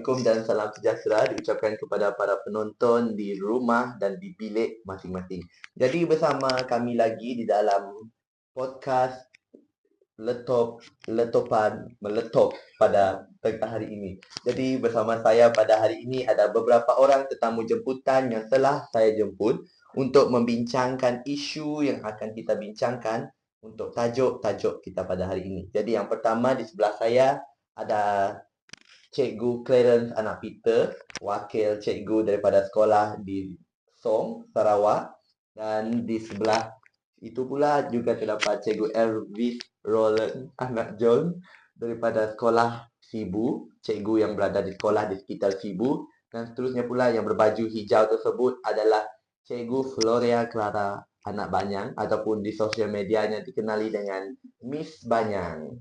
Assalamualaikum dan salam sejahtera diucapkan kepada para penonton di rumah dan di bilik masing-masing. Jadi bersama kami lagi di dalam podcast Meletop pada tengah hari ini. Jadi bersama saya pada hari ini ada beberapa orang tetamu jemputan yang telah saya jemput untuk membincangkan isu yang akan kita bincangkan untuk tajuk-tajuk kita pada hari ini. Jadi yang pertama di sebelah saya ada Cikgu Clarence Anak Peter, wakil cikgu daripada sekolah di Song, Sarawak. Dan di sebelah itu pula juga terdapat Cikgu Elvis Roland Anak John daripada sekolah Sibu, cikgu yang berada di sekolah di sekitar Sibu. Dan seterusnya pula yang berbaju hijau tersebut adalah Cikgu Floria Clara Anak Banyang ataupun di sosial medianya dikenali dengan Miss Banyang.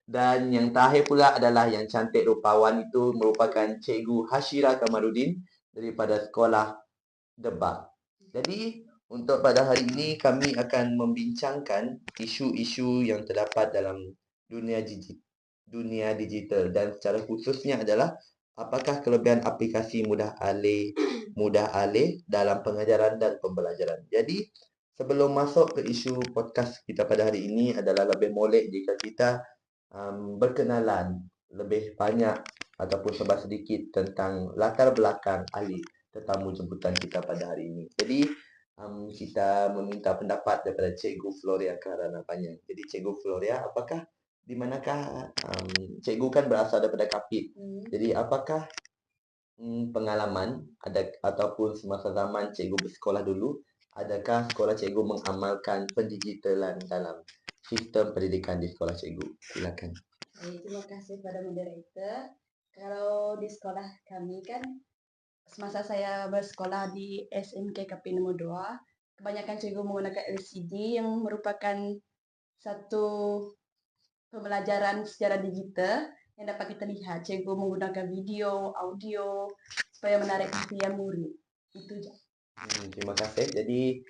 Dan yang terakhir pula adalah yang cantik rupawan itu merupakan Cikgu Hashira Kamarudin daripada sekolah Debak. Jadi untuk pada hari ini kami akan membincangkan isu-isu yang terdapat dalam dunia digital dan secara khususnya adalah apakah kelebihan aplikasi mudah alih dalam pengajaran dan pembelajaran. Jadi sebelum masuk ke isu podcast kita pada hari ini adalah lebih molek jika kita berkenalan lebih banyak ataupun sebab sedikit tentang latar belakang ahli tetamu jemputan kita pada hari ini. Jadi kita meminta pendapat daripada Cikgu Floria Karana Panjang. Jadi Cikgu Floria, apakah di manakah cikgu kan berasal daripada Kapit. Jadi apakah pengalaman ada ataupun semasa zaman cikgu bersekolah dulu, adakah sekolah cikgu mengamalkan pendigitalan dalam sistem pendidikan di sekolah cikgu? Silakan. Terima kasih pada moderator. Kalau di sekolah kami kan, semasa saya bersekolah di SMK KP nomor 2, kebanyakan cikgu menggunakan LCD yang merupakan satu pembelajaran secara digital yang dapat kita lihat. Cikgu menggunakan video, audio, supaya menarik perhatian murid. Itu je. Terima kasih. Jadi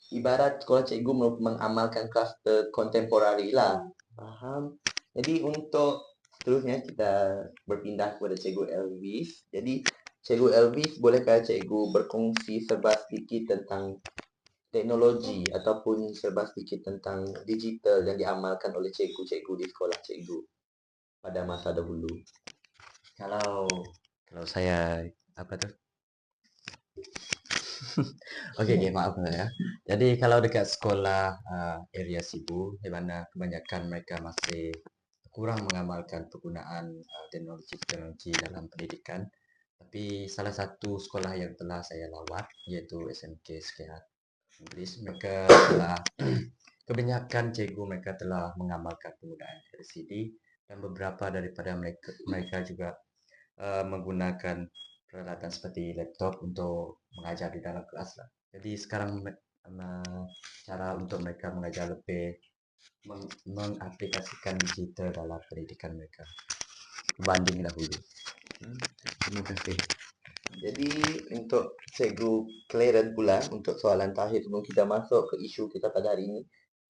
ibarat sekolah cikgu mengamalkan kluster kontemporari lah. Faham. Jadi untuk seterusnya kita berpindah kepada Cikgu Elvis. Jadi Cikgu Elvis, bolehkah cikgu berkongsi serba sedikit tentang teknologi ataupun serba sedikit tentang digital yang diamalkan oleh cikgu-cikgu di sekolah cikgu pada masa dahulu? Kalau saya apa tuh? Okey, maaf ya. Jadi kalau dekat sekolah area Sibu, di mana kebanyakan mereka masih kurang mengamalkan penggunaan teknologi dalam pendidikan. Tapi salah satu sekolah yang telah saya lawat iaitu SMK Sekihat Inggeris, mereka telah kebanyakan cikgu mereka telah mengamalkan penggunaan LCD dan beberapa daripada mereka juga menggunakan peralatan seperti laptop untuk mengajar di dalam kelas lah. Jadi sekarang cara untuk mereka mengajar lebih mengaplikasikan digital dalam pendidikan mereka berbanding dahulu. Terima kasih. Jadi untuk Cikgu Clarence pula, untuk soalan terakhir sebelum kita masuk ke isu kita pada hari ini.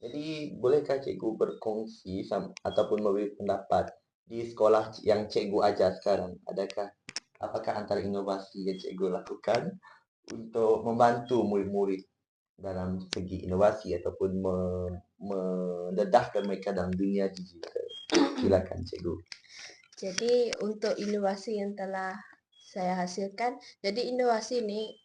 Jadi bolehkah cikgu berkongsi ataupun memberi pendapat di sekolah yang cikgu ajar sekarang? Apakah antara inovasi yang cikgu lakukan untuk membantu murid-murid dalam segi inovasi ataupun mendedahkan mereka dalam dunia digital? Silakan cikgu. Jadi untuk inovasi yang telah saya hasilkan, jadi inovasi ini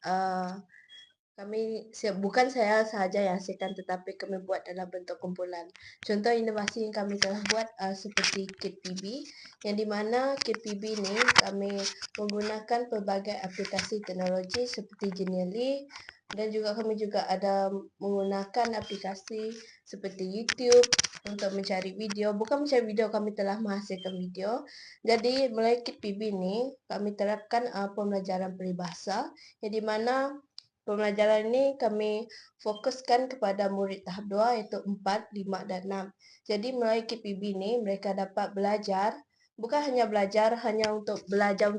bukan saya sahaja yang hasilkan, tetapi kami buat dalam bentuk kumpulan. Contoh inovasi yang kami telah buat seperti KitPB, yang dimana KitPB ini kami menggunakan pelbagai aplikasi teknologi seperti Genially, dan juga kami juga ada menggunakan aplikasi seperti YouTube untuk mencari video. Bukan mencari video, kami telah menghasilkan video. Jadi melalui KitPB ini kami terapkan pembelajaran peribahasa, yang dimana pembelajaran ini kami fokuskan kepada murid tahap 2 iaitu 4, 5 dan 6. Jadi melalui KPB ini mereka dapat belajar, bukan hanya belajar untuk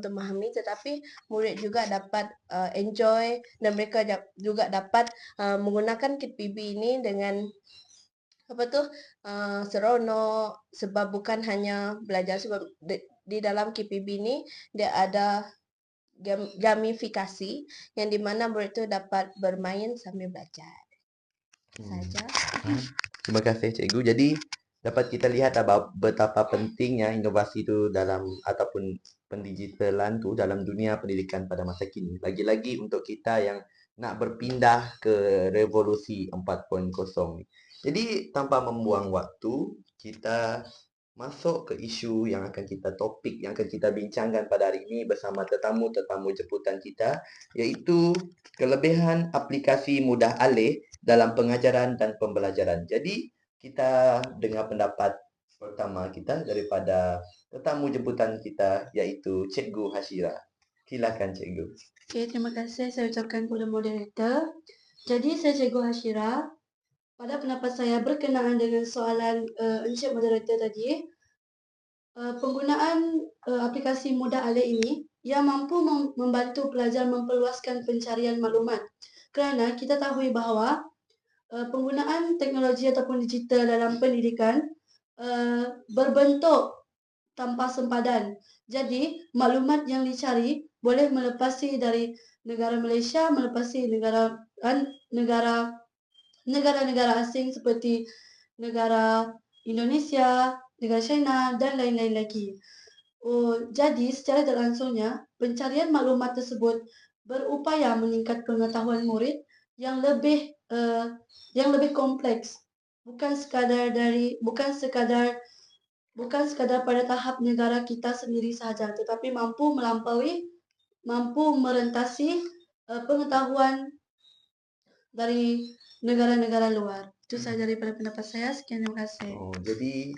memahami, tetapi murid juga dapat enjoy, dan mereka juga dapat menggunakan KPB ini dengan seronok, sebab bukan hanya belajar, sebab di dalam KPB ni dia ada gamifikasi yang dimana murid itu dapat bermain sambil belajar. Saja. Terima kasih cikgu. Jadi dapat kita lihat betapa pentingnya inovasi itu dalam ataupun pendigitalan tu dalam dunia pendidikan pada masa kini. Lagi-lagi untuk kita yang nak berpindah ke revolusi 4.0 ni. Jadi tanpa membuang waktu, kita masuk ke isu yang akan kita topik yang akan kita bincangkan pada hari ini bersama tetamu-tetamu jemputan kita, iaitu kelebihan aplikasi mudah alih dalam pengajaran dan pembelajaran. Jadi kita dengar pendapat pertama kita daripada tetamu jemputan kita, iaitu Cikgu Hashira. Silakan Cikgu. Okey, terima kasih saya ucapkan kepada moderator. Jadi saya Cikgu Hashira. Pada pendapat saya berkenaan dengan soalan Encik Moderator tadi, penggunaan aplikasi mudah alih ini ia mampu membantu pelajar memperluaskan pencarian maklumat. Kerana kita tahu bahawa penggunaan teknologi ataupun digital dalam pendidikan berbentuk tanpa sempadan. Jadi, maklumat yang dicari boleh melepasi dari negara Malaysia, melepasi negara-negara asing seperti negara Indonesia, negara China dan lain-lain lagi. Jadi, secara tak langsungnya, pencarian maklumat tersebut berupaya meningkat pengetahuan murid yang lebih kompleks, bukan sekadar pada tahap negara kita sendiri sahaja, tetapi mampu merentasi pengetahuan dari negara-negara luar. Itu sahaja daripada pendapat saya. Sekian, terima kasih. Jadi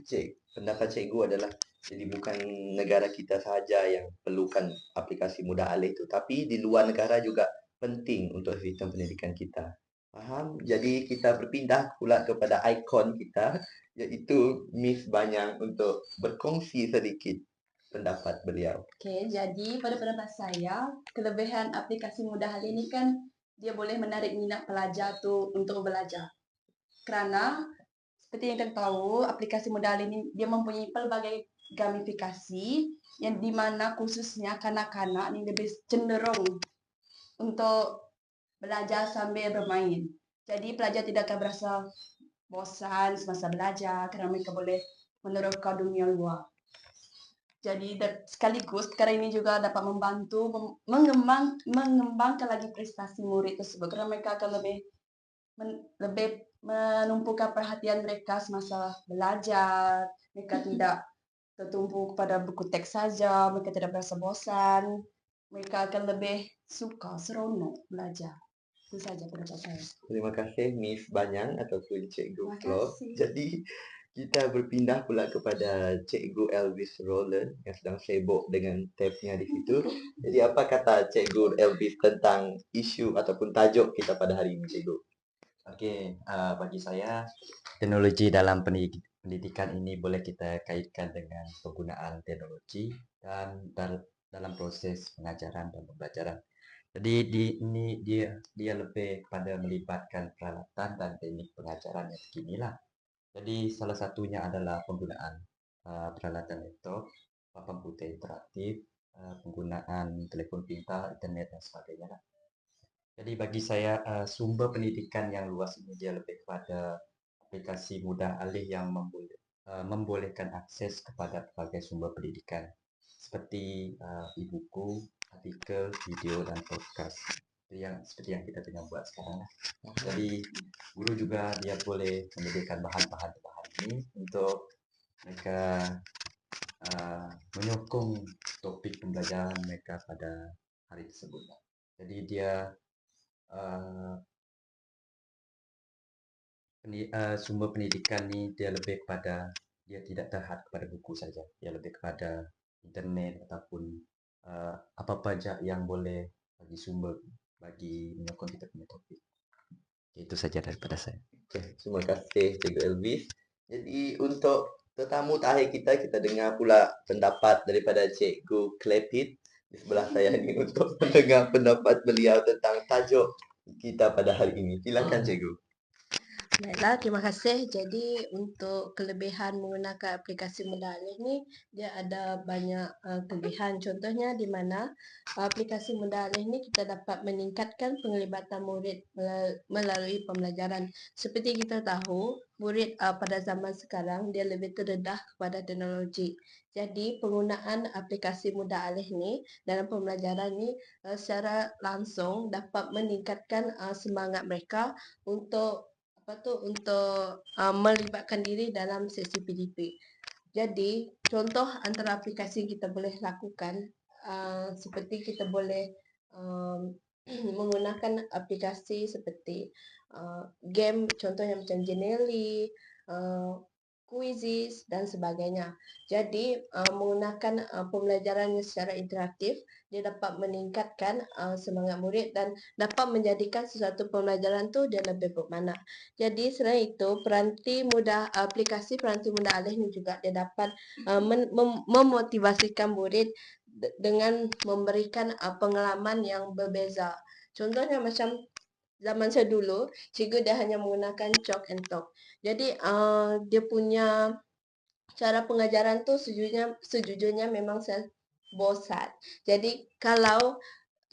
pendapat cikgu adalah jadi bukan negara kita sahaja yang perlukan aplikasi mudah alih itu, tapi di luar negara juga penting untuk sistem pendidikan kita. Faham? Jadi kita berpindah pula kepada ikon kita, iaitu Miss Banyang untuk berkongsi sedikit pendapat beliau. Okey, jadi pada pendapat saya, kelebihan aplikasi mudah alih ini kan dia boleh menarik minat pelajar tu untuk belajar. Kerana seperti yang kita tahu, aplikasi mudah alih ini dia mempunyai pelbagai gamifikasi yang di mana khususnya kanak-kanak ni lebih cenderung untuk belajar sambil bermain. Jadi pelajar tidak akan berasa bosan semasa belajar kerana mereka boleh menerka dunia luar. Jadi sekaligus perkara ini juga dapat membantu mengembangkan lagi prestasi murid tersebut kerana mereka akan lebih menumpukan perhatian mereka semasa belajar. Mereka tidak tertumpu kepada buku teks saja, mereka tidak berasa bosan. Mereka akan lebih suka, seronok belajar. Itu saja pendapat saya. Terima kasih Miss Banyang ataupun Cikgu Terima Flo. kasih. Jadi kita berpindah pula kepada Cikgu Elvis Roland yang sedang sibuk dengan tabnya di situ. Jadi apa kata Cikgu Elvis tentang isu ataupun tajuk kita pada hari ini, Cikgu? Okey, bagi saya teknologi dalam pendidikan ini boleh kita kaitkan dengan penggunaan teknologi dan dalam proses pengajaran dan pembelajaran. Jadi ini dia lebih pada melibatkan peralatan dan teknik pengajaran yang terkini lah. Jadi salah satunya adalah penggunaan peralatan laptop, papan putih interaktif, penggunaan telefon pintar, internet dan sebagainya lah. Jadi bagi saya sumber pendidikan yang luas ini dia lebih kepada aplikasi mudah alih yang membolehkan akses kepada pelbagai sumber pendidikan seperti e-buku, artikel, video dan podcast. Seperti yang kita tengah buat sekarang lah. Jadi guru juga dia boleh menyediakan bahan-bahan ini untuk mereka menyokong topik pembelajaran mereka pada hari tersebut. Jadi dia sumber pendidikan ni dia lebih kepada dia tidak terhad kepada buku saja. Dia lebih kepada internet ataupun apa-apa saja yang boleh bagi sumber bagi menyokong kita punya topik. Itu saja daripada saya. Okay, terima kasih Cikgu Elvis. Jadi untuk tetamu terakhir kita dengar pula pendapat daripada Cikgu Klepit di sebelah saya ni untuk mendengar pendapat beliau tentang tajuk kita pada hari ini. Silakan Cikgu. Baiklah, terima kasih. Jadi untuk kelebihan menggunakan aplikasi Mudah Alih ni, dia ada banyak kelebihan. Contohnya di mana aplikasi Mudah Alih ni kita dapat meningkatkan penglibatan murid melalui pembelajaran. Seperti kita tahu, murid pada zaman sekarang dia lebih terdedah kepada teknologi. Jadi penggunaan aplikasi Mudah Alih ni dalam pembelajaran ni secara langsung dapat meningkatkan semangat mereka untuk melibatkan diri dalam sesi PDP. Jadi, contoh antara aplikasi yang kita boleh lakukan seperti kita boleh menggunakan aplikasi seperti game, contohnya macam Genially, Quizzes dan sebagainya. Jadi, menggunakan pembelajaran secara interaktif, dia dapat meningkatkan semangat murid dan dapat menjadikan sesuatu pembelajaran tu dia lebih bermakna. Jadi selain itu, aplikasi Peranti Mudah Alih ni juga dia dapat memotivasikan murid dengan memberikan pengalaman yang berbeza. Contohnya macam zaman saya dulu, cikgu dia hanya menggunakan chalk and talk. Jadi dia punya cara pengajaran tu sejujurnya memang saya bosan. Jadi kalau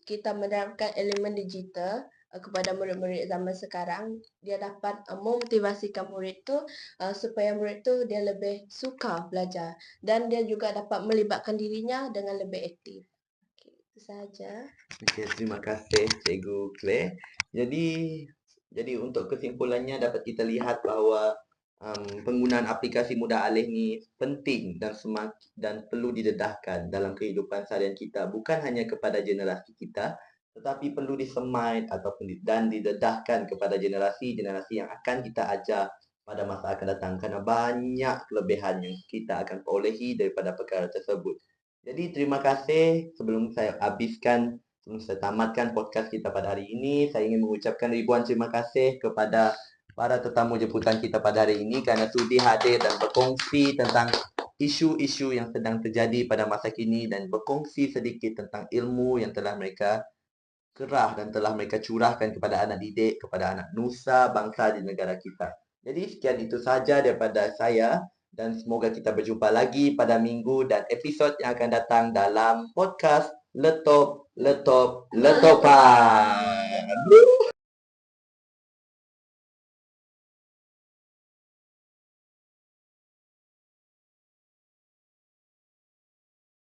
kita menerapkan elemen digital kepada murid-murid zaman sekarang, dia dapat memotivasikan murid tu supaya murid tu dia lebih suka belajar dan dia juga dapat melibatkan dirinya dengan lebih aktif. Okay, itu sahaja. Okey, terima kasih Cikgu Claire. Jadi untuk kesimpulannya dapat kita lihat bahawa penggunaan aplikasi Mudah Alih ni penting dan perlu didedahkan dalam kehidupan seharian kita, bukan hanya kepada generasi kita, tetapi perlu disemai dan didedahkan kepada generasi-generasi yang akan kita ajar pada masa akan datang, kerana banyak kelebihan yang kita akan perolehi daripada perkara tersebut. Jadi terima kasih. Sebelum saya tamatkan podcast kita pada hari ini, saya ingin mengucapkan ribuan terima kasih kepada para tetamu jemputan kita pada hari ini kerana sudi hadir dan berkongsi tentang isu-isu yang sedang terjadi pada masa kini dan berkongsi sedikit tentang ilmu yang telah mereka kerah dan telah mereka curahkan kepada anak didik, kepada anak nusa bangsa di negara kita. Jadi sekian itu sahaja daripada saya dan semoga kita berjumpa lagi pada minggu dan episod yang akan datang dalam podcast Letop Letopan.